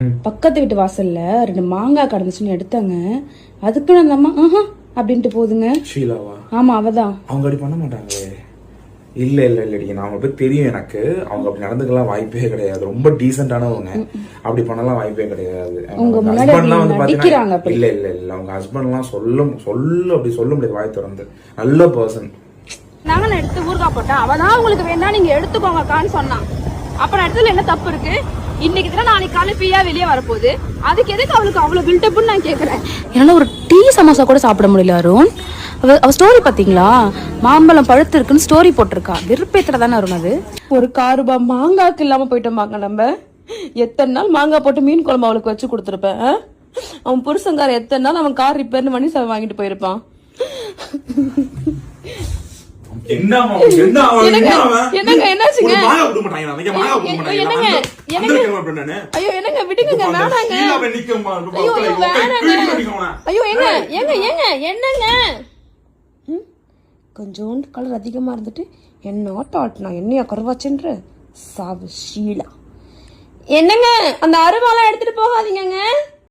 பக்கத்து வீட்டு வாசல்ல 2 மாங்காய் கடந்துச்சுன்னு எடுத்தாங்க. அதுக்குன்னு அந்த அம்மா அப்படின்ட்டு போகுதுங்க. ஷீலாவா? ஆமா, அவதான். அவங்க அப்படி பண்ண மாட்டாங்களே. இல்ல இல்ல இல்லடி, நான் அவங்க பத்தி தெரியும் எனக்கு. அவங்க அப்படி நடந்துக்கலாம் வாய்ப்பே கிடையாது. ரொம்ப டீசென்டானவங்க. அப்படி பண்ணலாம் வாய்ப்பே கிடையாது. ஹஸ்பண்ட்லாம் வந்து பாத்தீங்கன்னா இல்ல இல்ல இல்ல, அவங்க ஹஸ்பண்ட்லாம் அப்படி சொல்ல முடியாது வாய் திறந்து. நல்ல பர்சன். நாங்க எடுத்து ஊர்கா போட்டேன். அவதான் உங்களுக்கு வேணா நீங்க எடுத்துக்கோங்கக்கான்னு சொன்னான். அப்ப இடத்துல என்ன தப்பு இருக்கு? இன்னைக்கு தான் நாளைக்கு காலை ஃப்ரீயா வெளியே வரப்போகுது. அதுக்கு எதுக்கு அவளுக்கு அவ்வளவு பில்டப்னு நான் கேக்குறேன். என்னால ஒரு டீ சமோசா கூட சாப்பிட முடியல அருண். அவ ஸ்டோரி பாத்தீங்களா? மாம்பழம் பழுத்து இருக்குன்னு ஸ்டோரி போட்டிருக்கா. விருப்பத்துல தானே அருண் அது. ஒரு காருபா மாங்காய்க்கு இல்லாம போயிட்டோமாங்க நம்ம. எத்தனை நாள் மாங்காய் போட்டு மீன் குழம்பு அவளுக்கு வச்சு கொடுத்துருப்பேன். அவன் புருஷங்கார எத்தனை நாள் அவன் கார் ரிப்பேர்னு பண்ணி வாங்கிட்டு போயிருப்பான். கொஞ்சோண்டு கலர் அதிகமா இருந்துட்டு என்ன ஆட்டம் ஆட்டினா என்னையா கருவாச்சுன்ற சாவு ஷீலா. என்னங்க அந்த அருவாலாம் எடுத்துட்டு போகாதீங்க.